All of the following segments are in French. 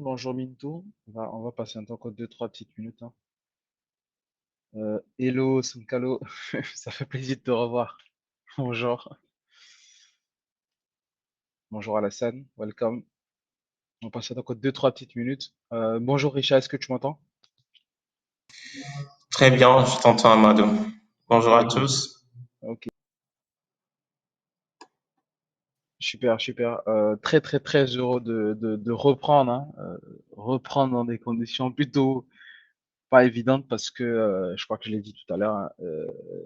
bonjour Minto. On va patienter encore deux, trois petites minutes, hein. Hello Sunkalo, ça fait plaisir de te revoir. Bonjour. Bonjour Alassane, welcome. On va patienter encore deux, trois petites minutes. Bonjour Richard, est-ce que tu m'entends? Très bien, je t'entends, Amadou. Bonjour à Ok, tous. ok. Super, super. Très, très, très heureux de reprendre, hein. Reprendre dans des conditions plutôt pas évidentes parce que je crois que je l'ai dit tout à l'heure, hein,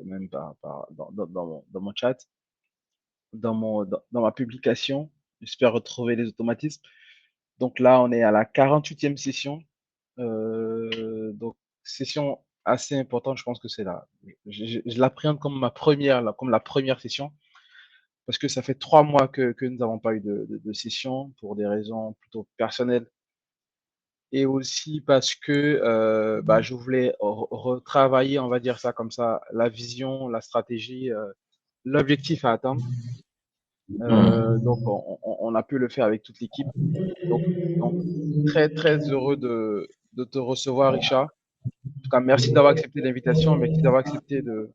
même dans mon chat. Dans ma publication. J'espère retrouver les automatismes. Donc là, on est à la 48e session. Donc, session assez importante, je pense que c'est là. Je l'appréhende comme comme la première session, parce que ça fait 3 mois que nous n'avons pas eu de session pour des raisons plutôt personnelles et aussi parce que je voulais retravailler, on va dire ça comme ça, la vision, la stratégie, l'objectif à atteindre. Hmm. Donc, on a pu le faire avec toute l'équipe. Donc, donc, très, très heureux de te recevoir, Richard. En tout cas, merci d'avoir accepté l'invitation. Merci d'avoir accepté de.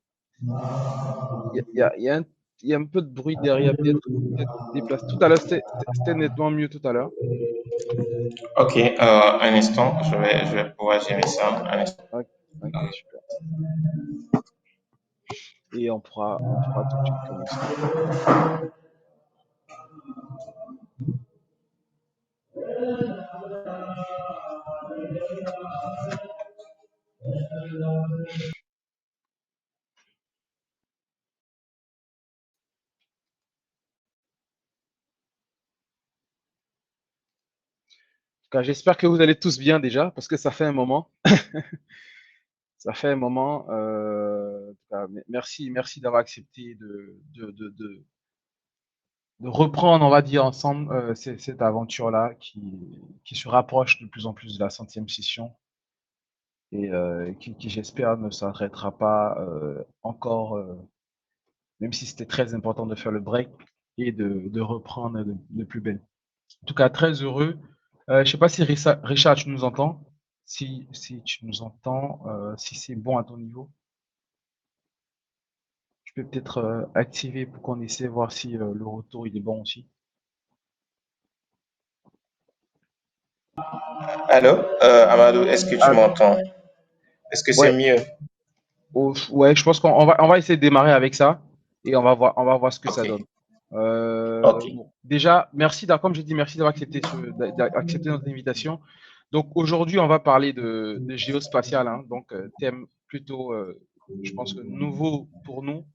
Il y a un peu de bruit derrière, peut-être déplace. Tout à l'heure, c'était nettement mieux tout à l'heure. Ok, un instant, je vais pouvoir gérer ça. Un instant. Ok, ok, super. Et on pourra tout de suite commencer. En tout cas, j'espère que vous allez tous bien déjà, parce que ça fait un moment. Ça fait un moment. En tout cas, merci, merci d'avoir accepté de reprendre, on va dire, ensemble cette aventure-là qui se rapproche de plus en plus de la 100e session et qui j'espère, ne s'arrêtera pas encore, même si c'était très important de faire le break et de reprendre de plus belle. En tout cas, très heureux. Je ne sais pas si Richard, tu nous entends? Si tu nous entends, si c'est bon à ton niveau, tu peux peut-être activer pour qu'on essaie de voir si le retour il est bon aussi. Allô, Amadou, est-ce que tu Ah, m'entends? Est-ce que c'est ouais, mieux? Ouais, je pense qu'on va essayer de démarrer avec ça et on va voir ce que Ok, ça donne. ok. Bon, déjà, merci, comme j'ai dit, merci d'avoir accepté, accepté notre invitation. Donc aujourd'hui, on va parler de géospatial, hein, donc thème plutôt, je pense que nouveau pour nous.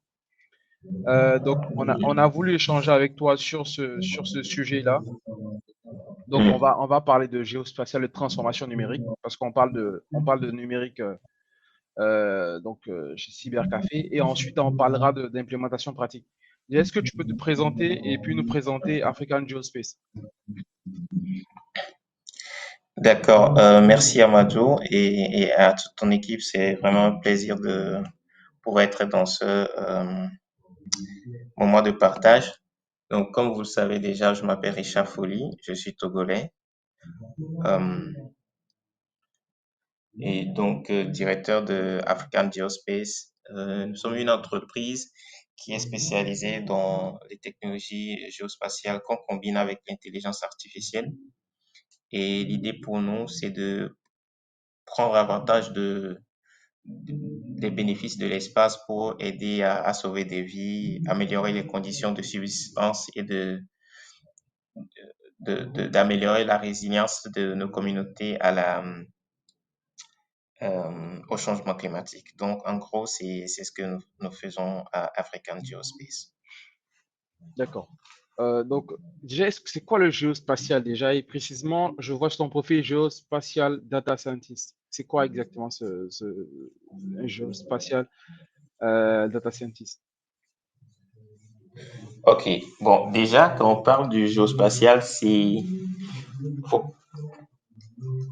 Donc on a voulu échanger avec toi sur ce sujet-là. Donc Hmm. on va parler de géospatial et de transformation numérique parce qu'on parle de numérique chez Cybercafé. Et ensuite, on parlera d'implémentation pratique. Est-ce que tu peux te présenter et puis nous présenter African Geospace? D'accord, merci Amadou et à toute ton équipe. C'est vraiment un plaisir de pour être dans ce moment de partage. Donc, comme vous le savez déjà, je m'appelle Richard Folly, je suis togolais. Euh, et donc directeur de African Geospace. Nous sommes une entreprise qui est spécialisée dans les technologies géospatiales qu'on combine avec l'intelligence artificielle. Et l'idée pour nous, c'est de prendre avantage des bénéfices de l'espace pour aider à sauver des vies, améliorer les conditions de subsistance et d'améliorer la résilience de nos communautés au changement climatique. Donc, en gros, c'est ce que nous faisons à African Geospace. D'accord. Donc, déjà, c'est quoi le géospatial déjà? Et précisément, je vois sur ton profil géospatial data scientist. C'est quoi exactement un géospatial data scientist? OK. Bon, déjà, quand on parle du géospatial, faut,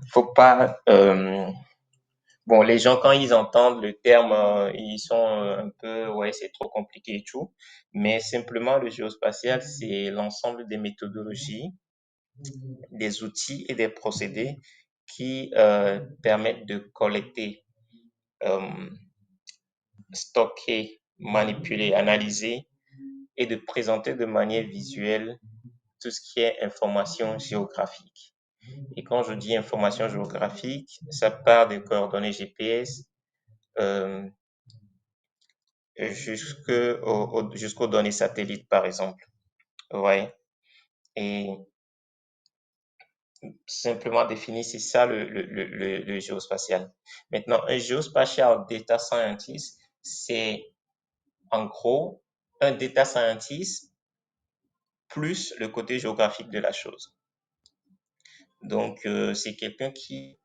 faut pas, bon, les gens, quand ils entendent le terme, ils sont un peu, ouais, c'est trop compliqué et tout. Mais simplement, le géospatial, c'est l'ensemble des méthodologies des outils et des procédés qui permettent de collecter, euh, stocker, manipuler, analyser et de présenter de manière visuelle tout ce qui est information géographique. Et quand je dis information géographique, ça part des coordonnées GPS euh, jusqu'aux données satellites, par exemple. Ouais. Et simplement définir, c'est ça le géospatial. Maintenant, un géospatial data scientist, c'est en gros un data scientist plus le côté géographique de la chose. Donc, c'est quelqu'un qui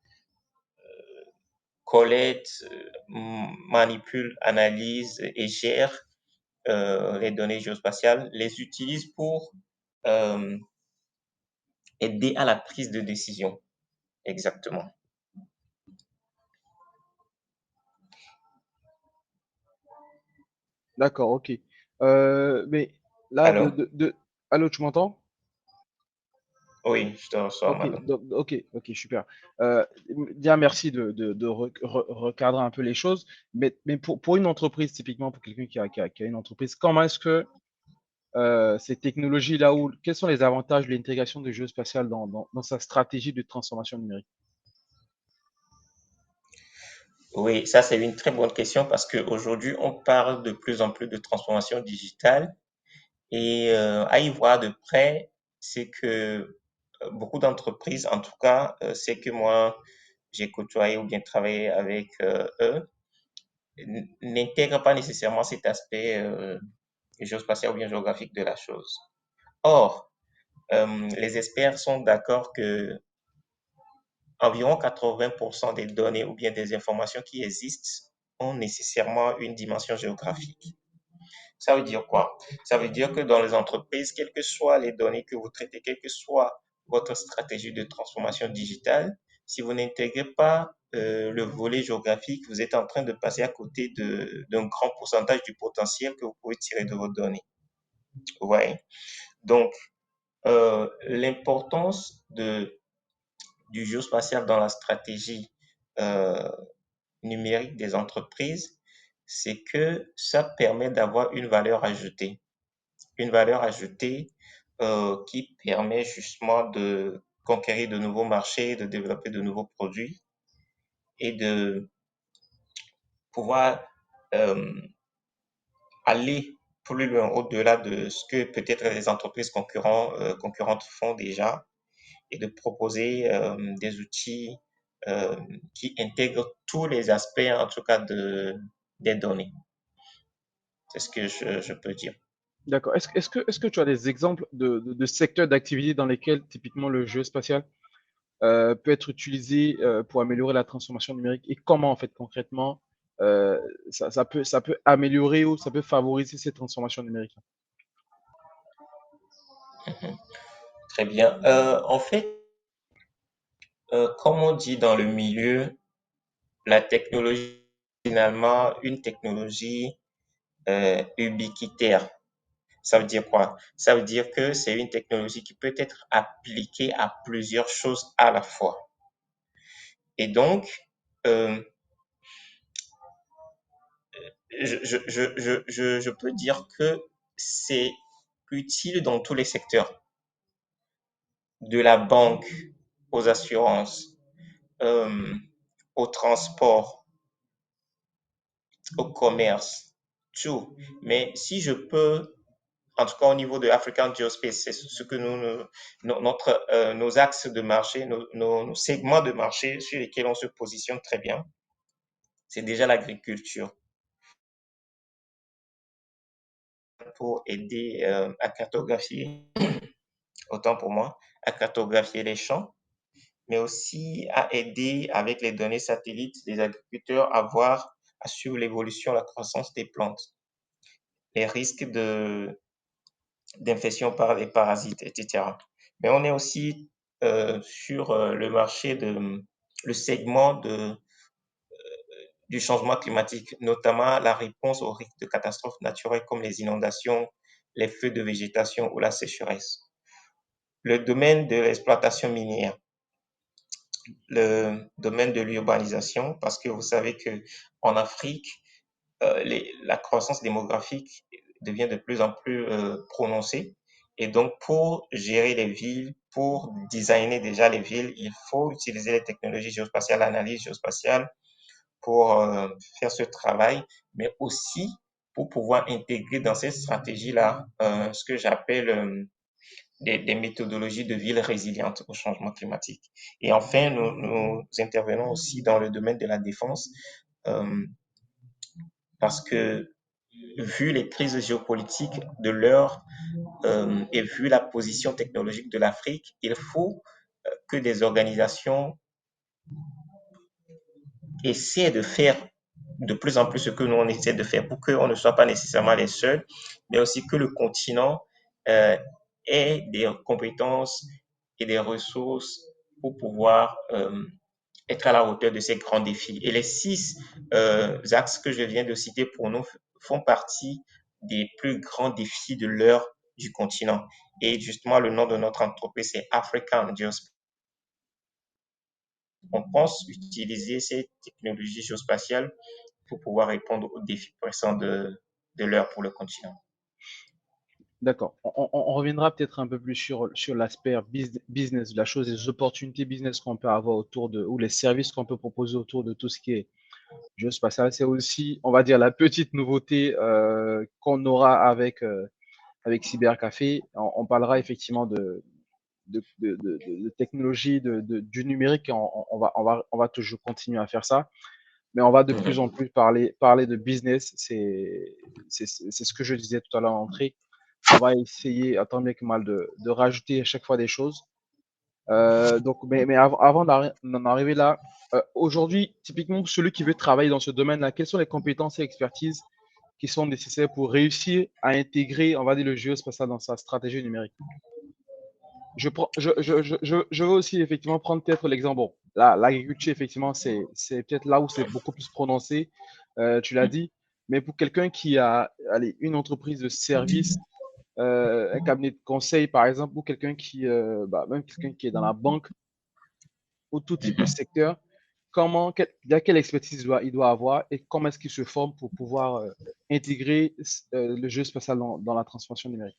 collecte, manipule, analyse et gère les données géospatiales, les utilise pour euh, aider à la prise de décision. Exactement. D'accord, ok. Mais là, Allô? Allô, tu m'entends? Oui, je te reçois, Ok, madame. ok, super. Euh, Bien, merci de recadrer un peu les choses. Mais pour une entreprise, typiquement pour quelqu'un qui a une entreprise, comment est-ce que ces technologies-là, quels sont les avantages de l'intégration du géospatial dans sa stratégie de transformation numérique? Oui, ça c'est une très bonne question parce qu'aujourd'hui, on parle de plus en plus de transformation digitale et à y voir de près, c'est que beaucoup d'entreprises, en tout cas, c'est que moi, j'ai côtoyé ou bien travaillé avec eux, n'intègrent pas nécessairement cet aspect géospatial ou bien géographique de la chose. Or, les experts sont d'accord que environ 80% des données ou bien des informations qui existent ont nécessairement une dimension géographique. Ça veut dire quoi? Ça veut dire que dans les entreprises, quelles que soient les données que vous traitez, quelle que soit votre stratégie de transformation digitale, si vous n'intégrez pas le volet géographique, vous êtes en train de passer à côté d'un grand pourcentage du potentiel que vous pouvez tirer de vos données. Vous voyez? Donc, l'importance du géospatial dans la stratégie euh, numérique des entreprises, c'est que ça permet d'avoir une valeur ajoutée qui permet justement de conquérir de nouveaux marchés, de développer de nouveaux produits et de pouvoir euh, aller plus loin au-delà de ce que peut-être les entreprises concurrentes font déjà et de proposer des outils qui intègrent tous les aspects, en tout cas, des données. C'est ce que je peux dire. D'accord. Est-ce que tu as des exemples de secteurs d'activité dans lesquels typiquement le géospatial peut être utilisé pour améliorer la transformation numérique et comment en fait concrètement euh, ça peut améliorer ou ça peut favoriser cette transformation numérique? Très bien. En fait, comme on dit dans le milieu, la technologie, finalement, une technologie ubiquitaire. Ça veut dire quoi? Ça veut dire que c'est une technologie qui peut être appliquée à plusieurs choses à la fois. Et donc, euh, je peux dire que c'est utile dans tous les secteurs, de la banque aux assurances, euh, au transport, au commerce, tout. Mais si je peux, en tout cas au niveau de African Geospace, c'est ce que nos axes de marché, nos segments de marché sur lesquels on se positionne très bien, c'est déjà l'agriculture pour aider à cartographier, autant pour moi, à cartographier les champs, mais aussi à aider avec les données satellites les agriculteurs à suivre l'évolution, la croissance des plantes, les risques d'infection par les parasites, etc. Mais on est aussi sur le segment du changement climatique, notamment la réponse aux risques de catastrophes naturelles comme les inondations, les feux de végétation ou la sécheresse. le domaine de l'exploitation minière, le domaine de l'urbanisation, parce que vous savez que en Afrique, la croissance démographique devient de plus en plus prononcée. Et donc, pour gérer les villes, pour designer déjà les villes, il faut utiliser les technologies géospatiales, l'analyse géospatiale pour faire ce travail, mais aussi pour pouvoir intégrer dans cette stratégie-là ce que j'appelle des méthodologies de ville résilientes au changement climatique. Et enfin, nous intervenons aussi dans le domaine de la défense euh, parce que vu les crises géopolitiques de l'heure et vu la position technologique de l'Afrique, il faut que des organisations essaient de faire de plus en plus ce que nous on essaie de faire pour qu'on ne soit pas nécessairement les seuls, mais aussi que le continent ait des compétences et des ressources pour pouvoir être à la hauteur de ces grands défis. Et les 6 axes que je viens de citer pour nous font partie des plus grands défis de l'heure du continent. Et justement, le nom de notre entreprise, c'est African Geospatial. On pense utiliser ces technologies géospatiales pour pouvoir répondre aux défis pressants de l'heure pour le continent. D'accord. On reviendra peut-être un peu plus sur l'aspect business de la chose, les opportunités business qu'on peut avoir autour de, ou les services qu'on peut proposer autour de tout ce qui est géospatial. C'est aussi, on va dire, la petite nouveauté qu'on aura avec Cybercafé. On parlera effectivement de technologie, du numérique. On va toujours continuer à faire ça. Mais on va de plus en Mhm. plus parler de business. C'est ce que je disais tout à l'heure en entrée. On va essayer, à tant bien que mal, de rajouter à chaque fois des choses. Donc, mais avant d'en arriver là, aujourd'hui, typiquement, celui qui veut travailler dans ce domaine-là, quelles sont les compétences et expertises qui sont nécessaires pour réussir à intégrer, on va dire, le géospatial dans sa stratégie numérique? Je veux aussi effectivement prendre peut-être l'exemple. Bon, là, l'agriculture, effectivement, c'est peut-être là où c'est beaucoup plus prononcé, tu l'as dit. Mais pour quelqu'un qui a allez, une entreprise de service, un cabinet de conseil, par exemple, ou quelqu'un même quelqu'un qui est dans la banque ou tout type de Mhm. secteur, quelle expertise il doit avoir et comment est-ce qu'il se forme pour pouvoir intégrer le jeu spatial dans la transformation numérique?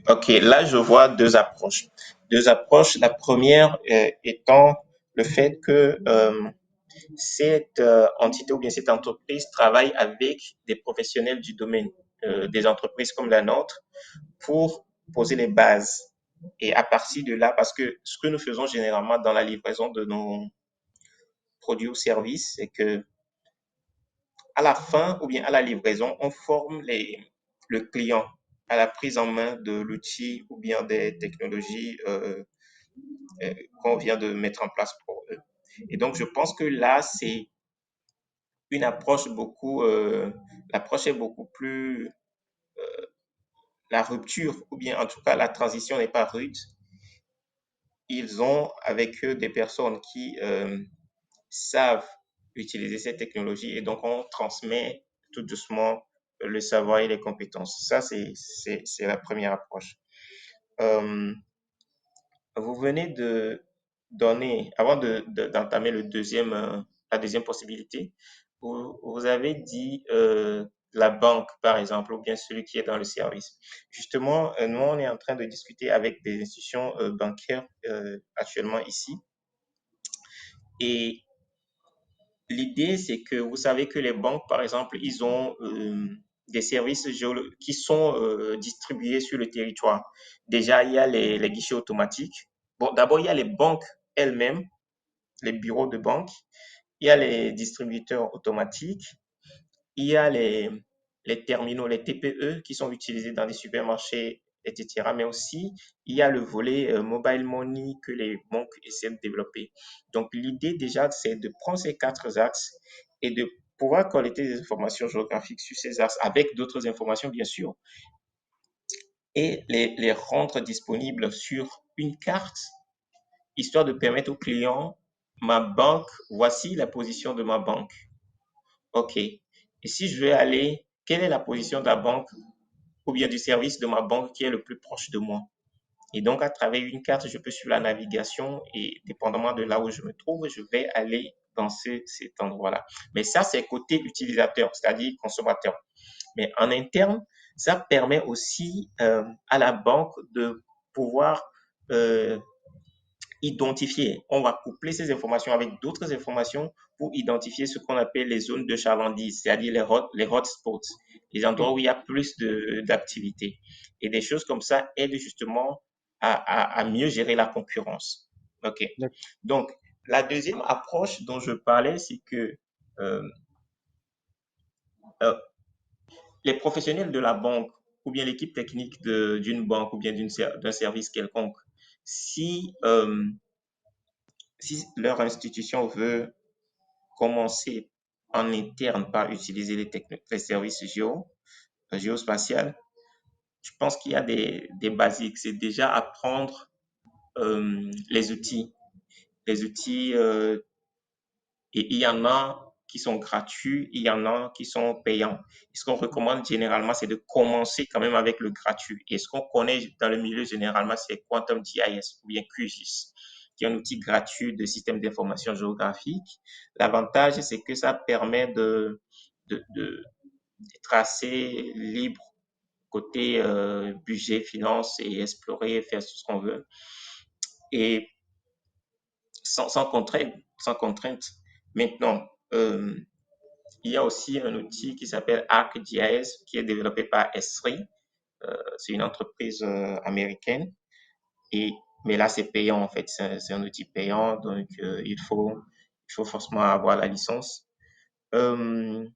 Ok, là je vois deux approches. Deux approches. La première étant le fait que cette entité ou bien cette entreprise travaille avec des professionnels du domaine, des entreprises comme la nôtre, pour poser les bases. Et à partir de là, parce que ce que nous faisons généralement dans la livraison de nos produits ou services, c'est que à la fin ou bien à la livraison, on forme le client à la prise en main de l'outil ou bien des technologies qu'on vient de mettre en place pour eux. Et donc, je pense que là, c'est une approche l'approche est beaucoup plus, la rupture ou bien en tout cas la transition n'est pas rude. Ils ont avec eux des personnes qui savent utiliser ces technologies et donc on transmet tout doucement le savoir et les compétences. Ça, c'est la première approche. Euh, Vous venez de donner, avant d'entamer la deuxième possibilité, vous avez dit la banque, par exemple, ou bien celui qui est dans le service. Justement, nous, on est en train de discuter avec des institutions bancaires actuellement ici. Et l'idée, c'est que vous savez que les banques, par exemple, ils ont des services qui sont distribués sur le territoire. Déjà, il y a les guichets automatiques. Bon, d'abord, il y a les banques elles-mêmes, les bureaux de banque. Il y a les distributeurs automatiques. Il y a les terminaux, les TPE qui sont utilisés dans les supermarchés, etc. Mais aussi, il y a le volet mobile money que les banques essaient de développer. Donc, l'idée déjà, c'est de prendre ces 4 axes et de pouvoir collecter des informations géographiques sur ces axes avec d'autres informations, bien sûr, et les rendre disponibles sur une carte, histoire de permettre aux clients, ma banque, voici la position de ma banque. OK. Et si je veux aller, quelle est la position de la banque ou bien du service de ma banque qui est le plus proche de moi. Et donc, à travers une carte, je peux suivre la navigation et dépendamment de là où je me trouve, je vais aller dans cet endroit-là. Mais ça, c'est côté utilisateur, c'est-à-dire consommateur. Mais en interne, ça permet aussi à la banque de pouvoir euh, identifier. On va coupler ces informations avec d'autres informations pour identifier ce qu'on appelle les zones de chalandise, c'est-à-dire les hotspots, les endroits Hmm. où il y a plus d'activité. Et des choses comme ça aident justement à mieux gérer la concurrence. OK. D'ac- Donc, la deuxième approche dont je parlais, c'est que euh, euh, les professionnels de la banque ou bien l'équipe technique d'une banque ou bien d'un service quelconque, si, si leur institution veut commencer en interne par utiliser les services géospatial, je pense qu'il y a des basiques. C'est déjà apprendre les outils. Les outils, et il y en a qui sont gratuits, il y en a qui sont payants. Et ce qu'on recommande généralement, c'est de commencer quand même avec le gratuit. Et ce qu'on connaît dans le milieu généralement, c'est Quantum GIS ou bien QGIS, qui est un outil gratuit de système d'information géographique. L'avantage, c'est que ça permet de tracer libre côté budget, finance et explorer, faire tout ce qu'on veut. Et sans contrainte, sans contrainte. Maintenant, il y a aussi un outil qui s'appelle ArcGIS qui est développé par Esri. C'est une entreprise américaine. Et, mais là, c'est payant en fait. C'est un outil payant, donc il faut forcément avoir la licence. Euh,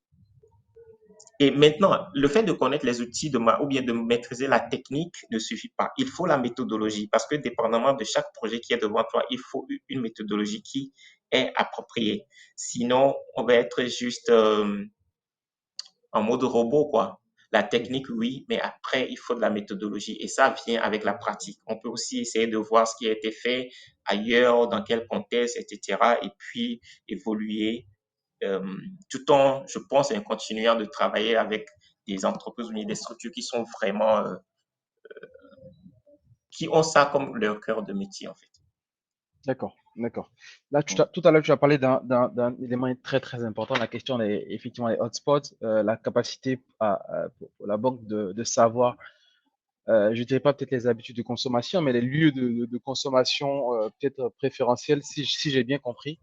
et maintenant, le fait de connaître les outils ou bien de maîtriser la technique ne suffit pas. Il faut la méthodologie parce que dépendamment de chaque projet qui est devant toi, il faut une méthodologie qui est appropriée. Sinon, on va être juste en mode robot, quoi. La technique, oui, mais après, il faut de la méthodologie et ça vient avec la pratique. On peut aussi essayer de voir ce qui a été fait ailleurs, dans quel contexte, etc. Et puis évoluer euh, tout en, je pense, en continuant de travailler avec des entreprises ou des structures qui sont vraiment, qui ont ça comme leur cœur de métier, en fait. D'accord, d'accord. Là, tout à l'heure, tu as parlé d'un élément très, très important, la question des, effectivement, des hotspots, la capacité pour la banque de savoir, je dirais pas peut-être les habitudes de consommation, mais les lieux de consommation peut-être préférentiels, si j'ai bien compris.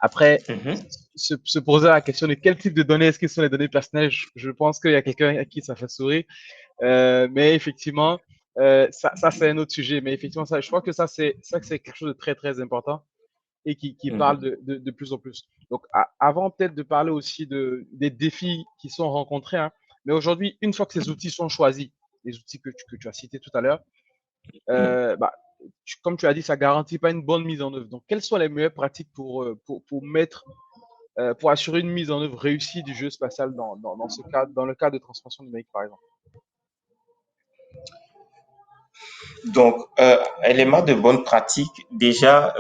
Après, Mhm. se poser la question de quel type de données est-ce que ce sont les données personnelles, je pense qu'il y a quelqu'un à qui ça fait sourire. Mais effectivement, ça c'est un autre sujet. Mais effectivement, ça, je crois que ça, c'est quelque chose de très, très important et qui parle Mhm. de plus en plus. Donc, avant peut-être de parler aussi des défis qui sont rencontrés, hein, mais aujourd'hui, une fois que ces outils sont choisis, les outils que tu as cités tout à l'heure, Mhm. bah, comme tu as dit, ça garantit pas une bonne mise en œuvre. Donc, quelles sont les meilleures pratiques pour mettre, pour assurer une mise en œuvre réussie du jeu spatial dans ce cadre, dans le cadre de transformation numérique, par exemple? Donc, élément de bonne pratique, déjà,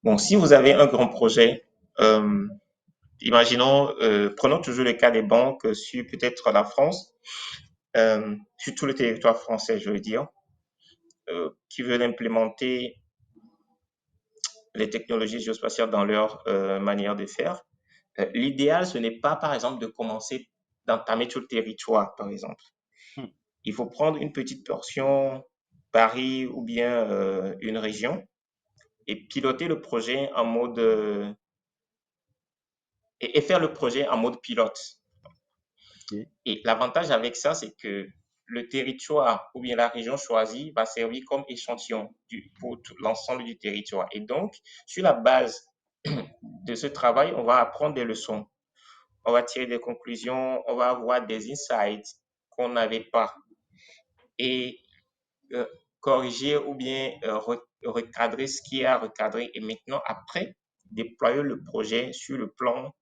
bon, si vous avez un grand projet, euh, imaginons, prenons toujours le cas des banques sur peut-être la France, sur tout le territoire français, je veux dire, qui veulent implémenter les technologies géospatiales dans leur manière de faire. L'idéal, ce n'est pas, par exemple, de commencer d'entamer tout le territoire, par exemple. Hmm. Il faut prendre une petite portion, Paris ou bien une région, et piloter le projet en mode et faire le projet en mode pilote. Ok. Et l'avantage avec ça, c'est que le territoire ou bien la région choisie va servir comme échantillon pour l'ensemble du territoire. Et donc, sur la base de ce travail, on va apprendre des leçons, on va tirer des conclusions, on va avoir des insights qu'on n'avait pas et euh, corriger ou bien recadrer ce qui est à recadrer et maintenant, après, déployer le projet sur le plan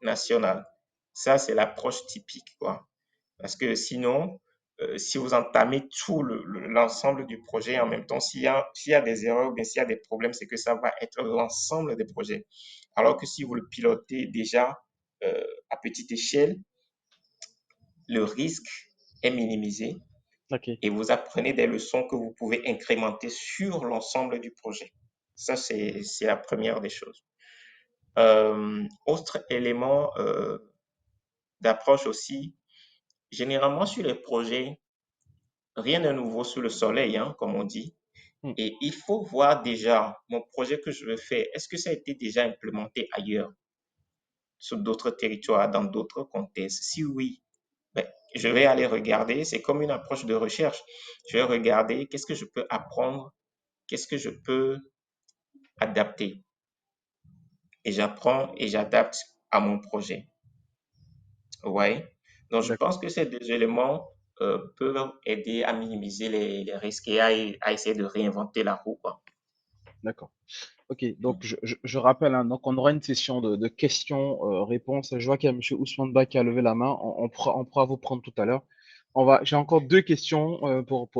national. Ça, c'est l'approche typique, quoi. Parce que sinon, si vous entamez tout l'ensemble du projet en même temps, s'il y a des erreurs ou bien s'il y a des problèmes, c'est que ça va être l'ensemble des projets. Alors que si vous le pilotez déjà à petite échelle, le risque est minimisé Ok, et vous apprenez des leçons que vous pouvez incrémenter sur l'ensemble du projet. Ça, c'est la première des choses. Autre élément d'approche aussi, généralement sur les projets, rien n'est nouveau sous le soleil, hein, comme on dit. hmm, Et il faut voir déjà mon projet que je veux faire, est-ce que ça a été déjà implémenté ailleurs, sur d'autres territoires, dans d'autres contextes? Si oui, ben, je vais aller regarder, c'est comme une approche de recherche. Je vais regarder qu'est-ce que je peux apprendre, qu'est-ce que je peux adapter. Et j'apprends et j'adapte à mon projet. Ouais. Donc, je d'accord, pense que ces deux éléments peuvent aider à minimiser les risques et à essayer de réinventer la roue, quoi. d'accord. Ok, donc je rappelle, hein, donc on aura une session de questions-réponses. Je vois qu'il y a M. Ousmane Ba qui a levé la main. On pourra vous prendre tout à l'heure. J'ai encore deux questions pour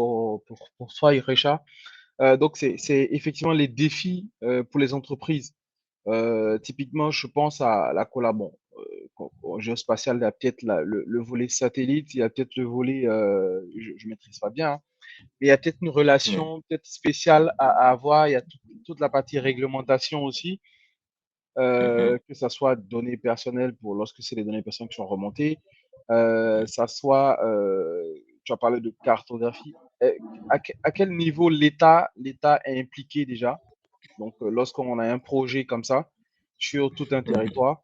toi, Irecha. Donc, c'est effectivement les défis pour les entreprises. Typiquement, je pense à la collab. Au géospatial, il y a peut-être le volet satellite, il y a peut-être le volet, je ne maîtrise pas bien, hein, mais il y a peut-être une Mhm, relation peut-être spéciale à avoir. Il y a toute la partie réglementation aussi, mhm, que ça soit données personnelles pour lorsque c'est les données personnelles qui sont remontées, ça soit, tu as parlé de cartographie. Euh, à quel niveau l'État est impliqué déjà? Donc, lorsqu'on a un projet comme ça sur tout un mhm, territoire,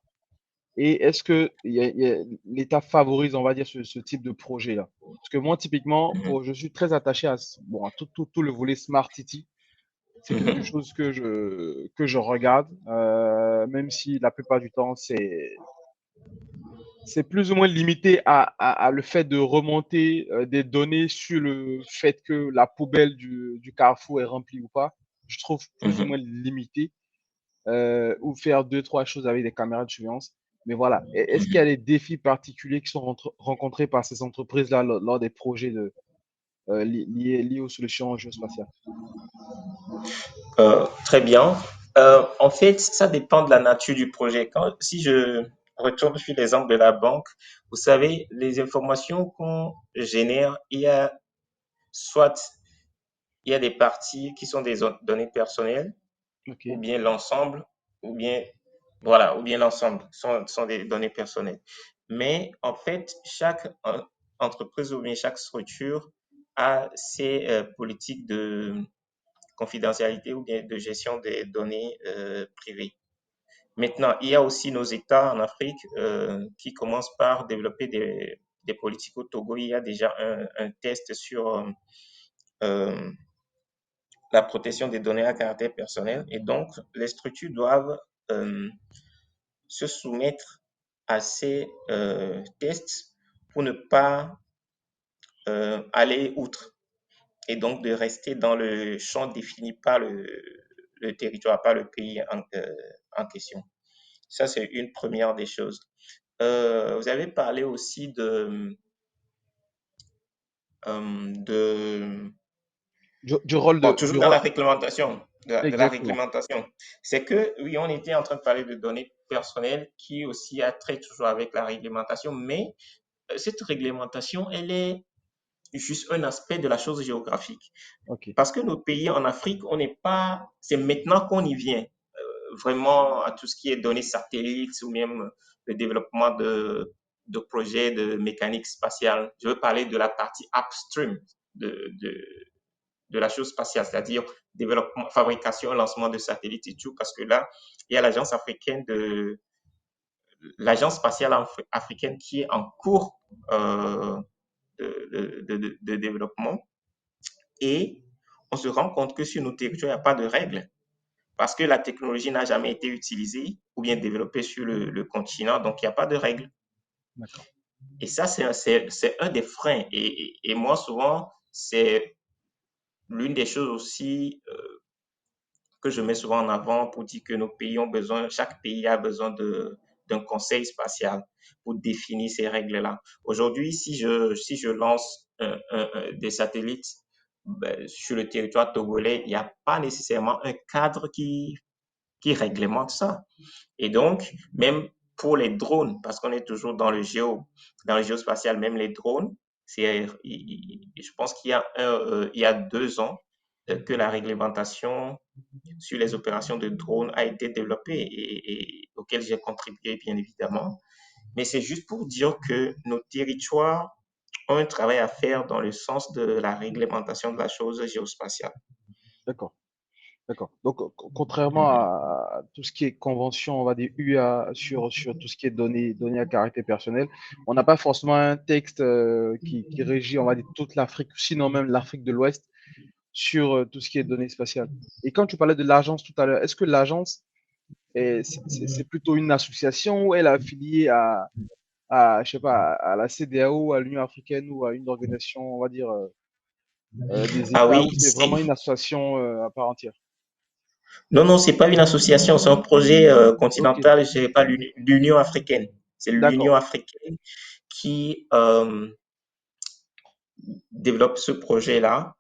et est-ce que l'État favorise, on va dire, ce type de projet-là? Parce que moi, typiquement, mhm, je suis très attaché bon, à tout le volet Smart City. C'est quelque mhm, chose que je regarde, même si la plupart du temps, c'est plus ou moins limité à le fait de remonter des données sur le fait que la poubelle du carrefour est remplie ou pas. Je trouve plus ou mhm. moins limité, ou faire deux, trois choses avec des caméras de surveillance. Mais voilà. Est-ce qu'il y a des défis particuliers qui sont rencontrés par ces entreprises-là lors des projets liés aux solutions géospatiales? Très bien. En fait, ça dépend de la nature du projet. Si je retourne sur l'exemple de la banque, vous savez, les informations qu'on génère, soit il y a des parties qui sont des données personnelles, Ok. ou bien l'ensemble, ou bien, voilà, ou bien l'ensemble sont des données personnelles. Mais en fait, chaque entreprise ou bien chaque structure a ses politiques de confidentialité ou bien de gestion des données privées. Maintenant, il y a aussi nos États en Afrique qui commencent par développer des politiques. Au Togo, il y a déjà un test sur euh, la protection des données à caractère personnel. Et donc, les structures doivent euh, se soumettre à ces tests pour ne pas aller outre et donc de rester dans le champ défini par le territoire, par le pays en question. Ça, c'est une première des choses. Vous avez parlé aussi de Du rôle bon, du toujours dans rôle. la réglementation, de la Exactement. réglementation. C'est que, oui, on était en train de parler de données personnelles qui aussi a trait toujours avec la réglementation, mais cette réglementation, elle est juste un aspect de la chose géographique. Ok. Parce que nos pays en Afrique, on n'est pas, c'est maintenant qu'on y vient, vraiment à tout ce qui est données satellites ou même le développement de projets de mécanique spatiale. Je veux parler de la partie upstream de, de, de la chose spatiale, c'est-à-dire développement, fabrication, lancement de satellites et tout, parce que là, il y a l'agence spatiale africaine qui est en cours de développement et on se rend compte que sur nos territoires, il n'y a pas de règles parce que la technologie n'a jamais été utilisée ou bien développée sur le continent, donc il n'y a pas de règles. D'accord. Et ça, c'est un des freins. Et moi, souvent, c'est l'une des choses aussi que je mets souvent en avant pour dire que nos pays ont besoin, chaque pays a besoin d'un conseil spatial pour définir ces règles-là. Aujourd'hui, si je lance des satellites ben, sur le territoire togolais, il n'y a pas nécessairement un cadre qui réglemente ça. Et donc, même pour les drones, parce qu'on est toujours dans le géospatial, même les drones, je pense il y a 2 ans que la réglementation sur les opérations de drones a été développée et auquel j'ai contribué, bien évidemment. Mais c'est juste pour dire que nos territoires ont un travail à faire dans le sens de la réglementation de la chose géospatiale. D'accord. D'accord. Donc, contrairement à tout ce qui est convention, on va dire UA sur tout ce qui est données à caractère personnel, on n'a pas forcément un texte qui régit, on va dire, toute l'Afrique, sinon même l'Afrique de l'Ouest, sur tout ce qui est données spatiales. Et quand tu parlais de l'agence tout à l'heure, est-ce que l'agence c'est plutôt une association ou elle est affiliée je sais pas, à la CEDEAO, à l'Union africaine ou à une organisation, on va dire, des Ah États, oui, ou c'est vraiment une association à part entière? non, non, c'est pas une association, c'est un projet Ok, continental géré par l'Union africaine. C'est l'Union d'accord. africaine qui développe ce projet-là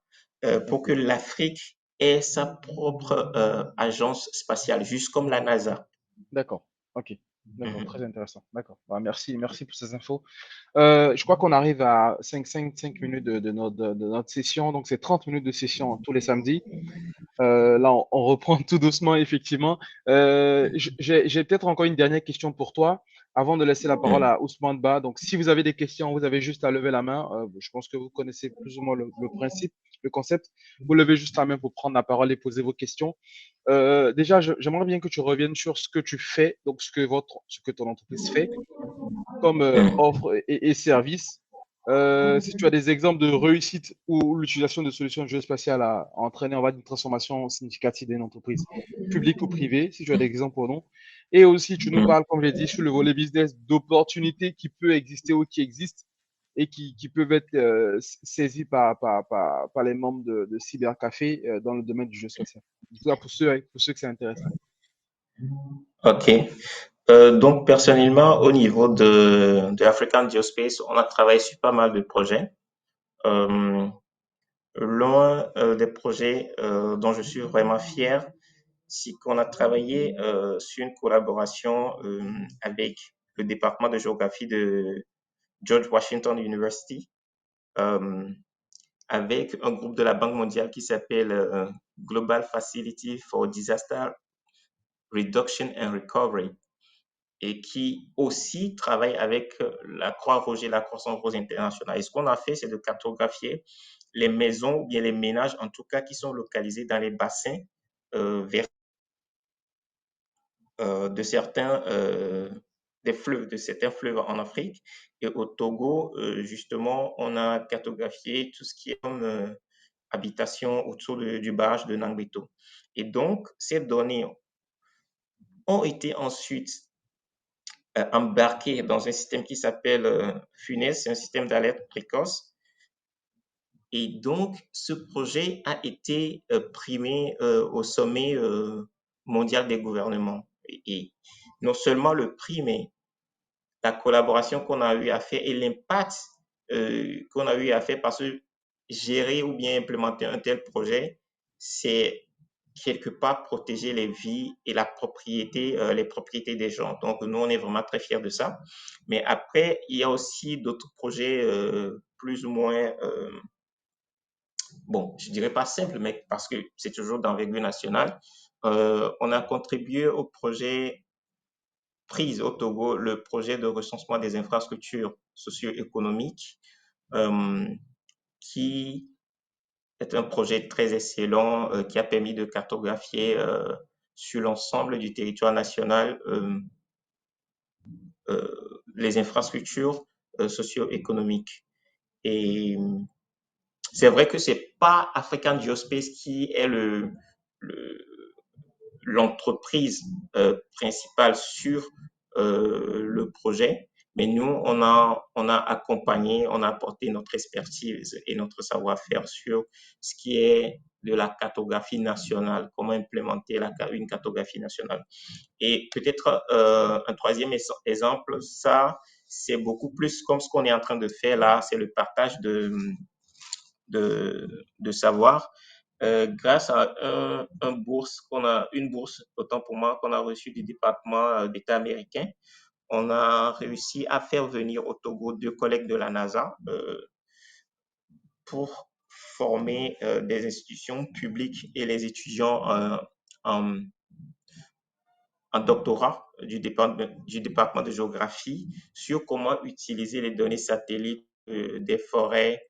pour Ok. que l'Afrique ait sa propre agence spatiale, juste comme la NASA. D'accord. Ok. D'accord. Très Mhm. intéressant. D'accord. Bah, merci, merci pour ces infos. Je crois qu'on arrive à 5 minutes de notre session. Donc, c'est 30 minutes de session tous les samedis. Là, on reprend tout doucement, effectivement. J'ai peut-être encore une dernière question pour toi avant de laisser la parole Mhm. à Ousmane Ba. Donc, si vous avez des questions, vous avez juste à lever la main. Je pense que vous connaissez plus ou moins le principe, le concept. Vous levez juste la main pour prendre la parole et poser vos questions. Déjà, j'aimerais bien que tu reviennes sur ce que tu fais, donc ce que ton entreprise fait comme Mhm. offre et services. Si tu as des exemples de réussite ou l'utilisation de solutions géospatiales a entraîné, on va dire, une transformation significative d'une entreprise publique ou privée, si tu as des exemples pour nous. Et aussi, tu nous Mhm. parles, comme j'ai dit, sur le volet business, d'opportunités qui peuvent exister ou qui existent et qui peuvent être saisies par les membres de Cybercafé dans le domaine du jeu spatial. En tout cas, pour ceux que ça intéresserait. OK. Donc, personnellement, au niveau de African Geospace, on a travaillé sur pas mal de projets. Euh, L'un des projets dont je suis vraiment fier, c'est qu'on a travaillé sur une collaboration avec le département de géographie de George Washington University, euh, avec un groupe de la Banque mondiale qui s'appelle Global Facility for Disaster Reduction and Recovery et qui aussi travaille avec la Croix-Rouge et la Croissance-Rouge internationale. Et ce qu'on a fait, c'est de cartographier les maisons ou bien les ménages, en tout cas, qui sont localisés dans les bassins vers de certains des fleuves, de certains fleuves en Afrique. Et au Togo, justement, on a cartographié tout ce qui est comme habitation autour du barrage de Nangbeto. Et donc, ces données ont été ensuite embarquées dans un système qui s'appelle FUNES, c'est un système d'alerte précoce. Et donc, ce projet a été primé au sommet mondial des gouvernements. Et non seulement le prix, mais la collaboration qu'on a eu à faire et l'impact qu'on a eu à faire parce que gérer ou bien implémenter un tel projet, c'est quelque part protéger les vies et la propriété, les propriétés des gens. Donc, nous, on est vraiment très fiers de ça. Mais après, il y a aussi d'autres projets plus ou moins, bon, je dirais pas simples, mais parce que c'est toujours d'envergure nationale. On a contribué au projet prise au Togo, le projet de recensement des infrastructures socio-économiques, euh, qui est un projet très excellent qui a permis de cartographier sur l'ensemble du territoire national les infrastructures socio-économiques. Et c'est vrai que c'est pas African Geospace qui est le l'entreprise principale sur le projet. Mais nous, on a accompagné, on a apporté notre expertise et notre savoir-faire sur ce qui est de la cartographie nationale, comment implémenter une cartographie nationale. Et peut-être un troisième exemple, ça, c'est beaucoup plus comme ce qu'on est en train de faire là, c'est le partage de savoir grâce à une bourse, autant pour moi, qu'on a reçue du département d'État américain. on a réussi à faire venir au Togo 2 collègues de la NASA pour former des institutions publiques et les étudiants en, en doctorat du département de géographie sur comment utiliser les données satellites des forêts,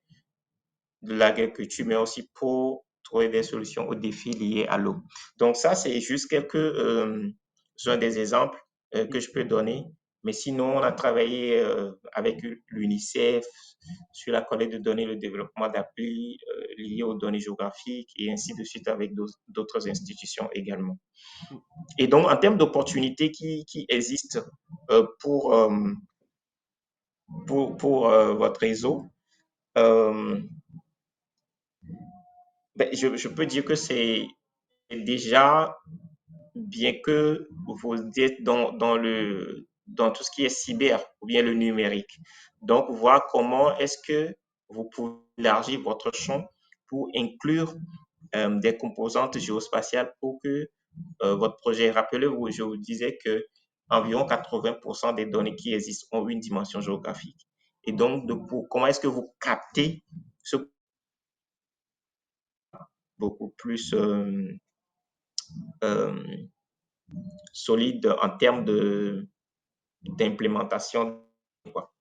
de l'agriculture, mais aussi pour trouver des solutions aux défis liés à l'eau. Donc ça, c'est juste uns des exemples que je peux donner. Mais sinon, on a travaillé avec l'UNICEF sur la collecte de données, le développement d'applis liés aux données géographiques et ainsi de suite avec d'autres institutions également. Et donc, en termes d'opportunités qui existent euh, pour, euh, pour votre réseau, euh, ben, je peux dire que c'est déjà, bien que vous êtes dans tout ce qui est cyber ou bien le numérique. Donc, voir comment est-ce que vous pouvez élargir votre champ pour inclure des composantes géospatiales pour que votre projet, rappelez-vous, je vous disais que environ 80% des données qui existent ont une dimension géographique. Et donc, comment est-ce que vous captez ce beaucoup plus euh, solide en termes d'implémentation, quoi,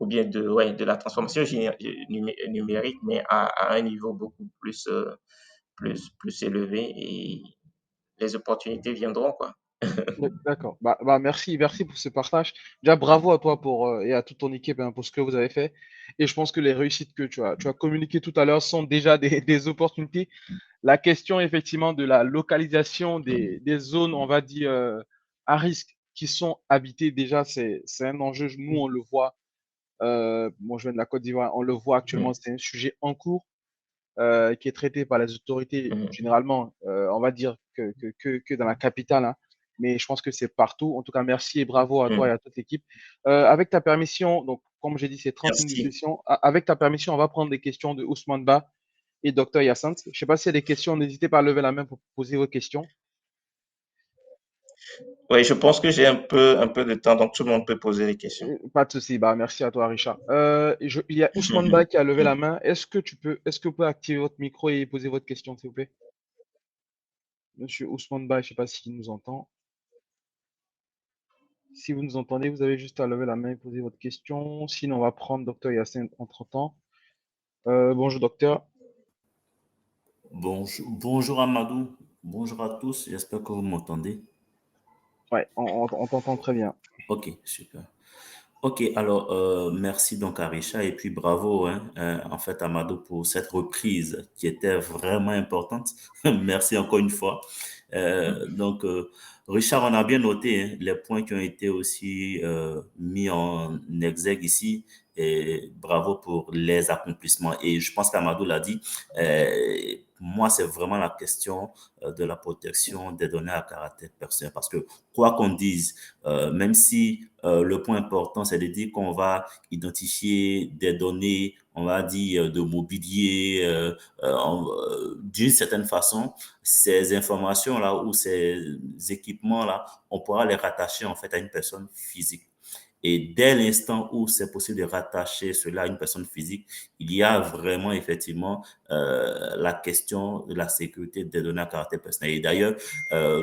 ou bien de la transformation numérique, mais à un niveau beaucoup plus élevé et les opportunités viendront, quoi. D'accord. Merci pour ce partage. Déjà, bravo à toi et à toute ton équipe hein, pour ce que vous avez fait. Et je pense que les réussites que tu as communiquées tout à l'heure sont déjà des opportunités. La question, effectivement, de la localisation des zones, on va dire, à risque qui sont habitées, déjà, c'est un enjeu. Nous, on le voit. Moi, je viens de la Côte d'Ivoire. On le voit actuellement, Mhm. c'est un sujet en cours qui est traité par les autorités, Mhm. généralement, on va dire que dans la capitale, hein. Mais je pense que c'est partout. En tout cas, merci et bravo à toi et Mhm. à toute l'équipe. Avec ta permission, donc, comme j'ai dit, c'est 30 minutes de Merci. session. Avec ta permission, on va prendre des questions de Ousmane Ba et Dr Yassine. Je ne sais pas s'il y a des questions, n'hésitez pas à lever la main pour poser vos questions. Oui, je pense que j'ai un peu de temps, donc tout le monde peut poser des questions. Pas de souci. Bah, merci à toi, Richard. Il y a Ousmane Ba qui a levé la main. Est-ce que vous pouvez activer votre micro et poser votre question, s'il vous plaît? Monsieur Ousmane Ba, je ne sais pas s'il nous entend. Si vous nous entendez, vous avez juste à lever la main et poser votre question. Sinon, on va prendre Docteur Yassine entre-temps. Bonjour, docteur. Bonjour Amadou, bonjour à tous, j'espère que vous m'entendez. Ouais, on t'entend très bien. Ok, super. Ok, alors merci donc à Richard et puis bravo hein, en fait Amadou pour cette reprise qui était vraiment importante. Merci encore une fois. Richard, on a bien noté hein, les points qui ont été aussi mis en exergue ici et bravo pour les accomplissements. Et je pense qu'Amadou l'a dit, moi c'est vraiment la question de la protection des données à caractère personnel parce que quoi qu'on dise, même si le point important, c'est de dire qu'on va identifier des données, on va dire, de mobilier, d'une certaine façon, ces informations-là ou ces équipements-là, on pourra les rattacher en fait à une personne physique. Et dès l'instant où c'est possible de rattacher cela à une personne physique, il y a vraiment effectivement la question de la sécurité des données à caractère personnel. Et d'ailleurs,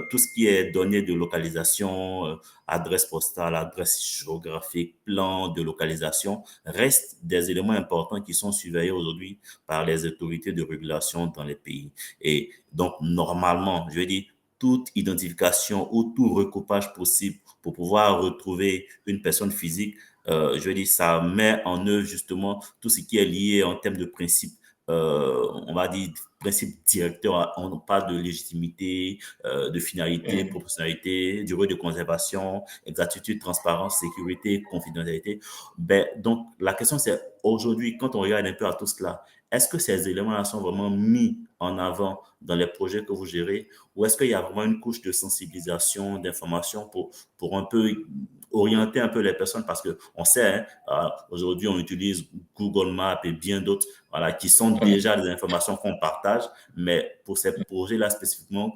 tout ce qui est données de localisation, adresse postale, adresse géographique, plan de localisation, restent des éléments importants qui sont surveillés aujourd'hui par les autorités de régulation dans les pays. Et donc, normalement, je veux dire, toute identification ou tout recoupage possible pour pouvoir retrouver une personne physique, je veux dire, ça met en œuvre justement tout ce qui est lié en termes de principes, on va dire, principe directeur, on parle de légitimité, de finalité, Mhm. proportionnalité, durée de conservation, exactitude, transparence, sécurité, confidentialité. Ben, donc, la question c'est aujourd'hui, quand on regarde un peu à tout cela, est-ce que ces éléments-là sont vraiment mis en avant dans les projets que vous gérez ou est-ce qu'il y a vraiment une couche de sensibilisation, d'information pour un peu orienter un peu les personnes parce que on sait, hein, aujourd'hui, on utilise Google Maps et bien d'autres, voilà, qui sont déjà des informations qu'on partage, mais pour ces projets-là spécifiquement,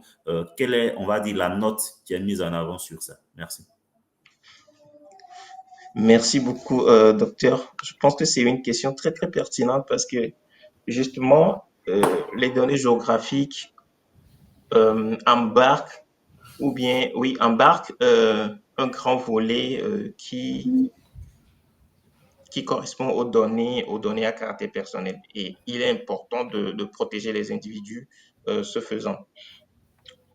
quelle est, on va dire, la note qui est mise en avant sur ça? Merci. Merci beaucoup, docteur. Je pense que c'est une question très, très pertinente parce que justement, les données géographiques embarquent ou bien, oui, embarquent un grand volet qui correspond aux données à caractère personnel. Et il est important de protéger les individus ce faisant.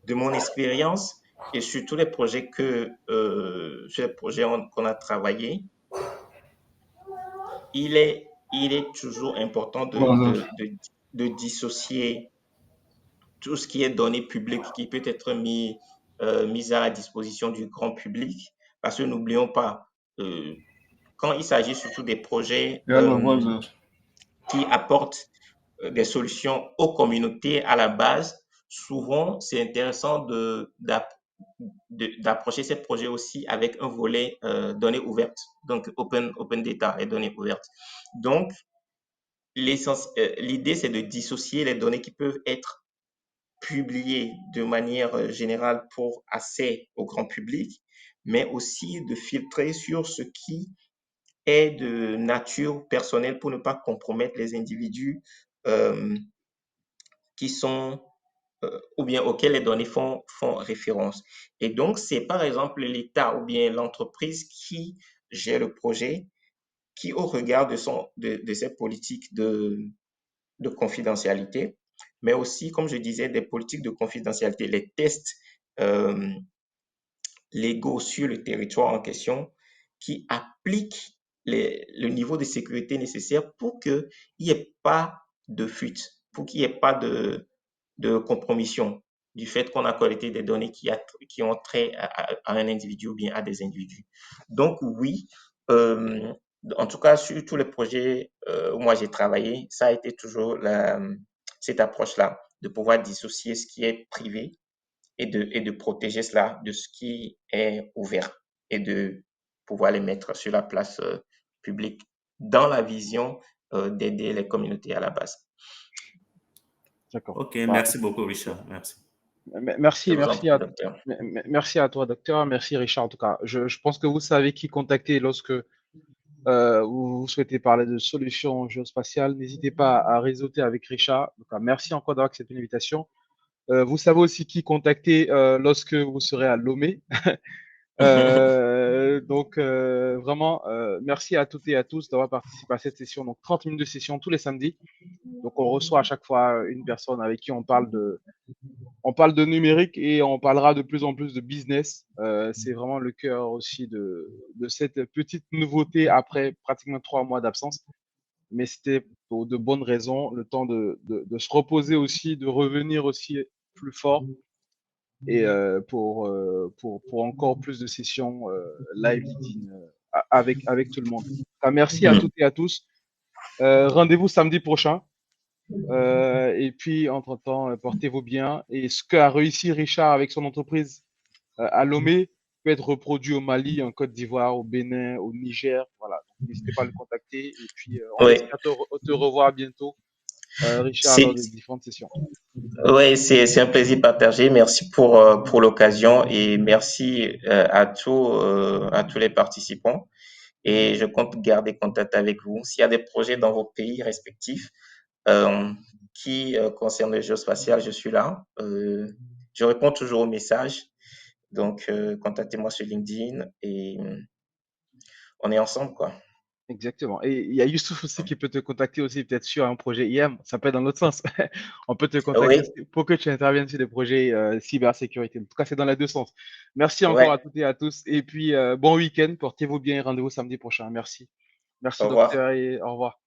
De mon expérience et sur tous les projets sur les projets qu'on a travaillé, il est toujours important de dissocier tout ce qui est données publiques qui peut être mis à la disposition du grand public. Parce que n'oublions pas, quand il s'agit surtout des projets qui apportent des solutions aux communautés à la base, souvent c'est intéressant d'approcher ces projets aussi avec un volet données ouvertes, donc open data et données ouvertes. Donc, l'idée, c'est de dissocier les données qui peuvent être publiées de manière générale pour accès au grand public, mais aussi de filtrer sur ce qui est de nature personnelle pour ne pas compromettre les individus euh, qui sont ou bien auxquels les données font référence. Et donc, c'est par exemple l'État ou bien l'entreprise qui gère le projet, qui au regard de ses politiques de confidentialité, mais aussi, comme je disais, des politiques de confidentialité, les tests euh, légaux sur le territoire en question, qui appliquent le niveau de sécurité nécessaire pour qu'il n'y ait pas de fuite, pour qu'il n'y ait pas de compromission du fait qu'on a collecté des données qui ont trait à un individu ou bien à des individus. Donc oui, euh, en tout cas sur tous les projets où moi j'ai travaillé, ça a été toujours cette approche-là, de pouvoir dissocier ce qui est privé et de protéger cela de ce qui est ouvert et de pouvoir les mettre sur la place publique dans la vision d'aider les communautés à la base. D'accord. Ok, Bah, merci beaucoup, Richard. Merci. Je merci, vous en merci prie, docteur. merci à toi, docteur. Merci, Richard. En tout cas, je pense que vous savez qui contacter lorsque vous souhaitez parler de solutions géospatiales. N'hésitez pas à réseauter avec Richard. Donc, merci encore d'avoir accepté l'invitation. Vous savez aussi qui contacter lorsque vous serez à Lomé. Donc, vraiment, merci à toutes et à tous d'avoir participé à cette session. Donc, 30 minutes de session tous les samedis. Donc, on reçoit à chaque fois une personne avec qui on parle de numérique et on parlera de plus en plus de business. C'est vraiment le cœur aussi de cette petite nouveauté après pratiquement 3 mois d'absence. Mais c'était pour de bonnes raisons, le temps de se reposer aussi, de revenir aussi plus fort et pour encore plus de sessions live leading avec tout le monde. Enfin, merci à toutes et à tous. Rendez-vous samedi prochain. Et puis, entre-temps, portez-vous bien. Et ce qu'a réussi Richard avec son entreprise à Lomé peut être reproduit au Mali, en Côte d'Ivoire, au Bénin, au Niger. Voilà. Donc, n'hésitez pas à le contacter. Et puis, on Oui, espère te revoir bientôt, Richard, lors c'est des différentes sessions. ouais, c'est un plaisir partagé. Merci pour l'occasion et merci à tous les participants. Et je compte garder contact avec vous. S'il y a des projets dans vos pays respectifs euh, qui concernent le géospatial, je suis là. Je réponds toujours aux messages. Donc, contactez-moi sur LinkedIn et on est ensemble, quoi. Exactement. Et il y a Youssouf aussi qui peut te contacter aussi, peut-être sur un projet IM. Ça peut être dans l'autre sens. On peut te contacter Oui, aussi pour que tu interviennes sur des projets cybersécurité. En tout cas, c'est dans les deux sens. Merci encore ouais. à toutes et à tous. Et puis, bon week-end. Portez-vous bien et rendez-vous samedi prochain. Merci. Au Merci, revoir. docteur, et au revoir.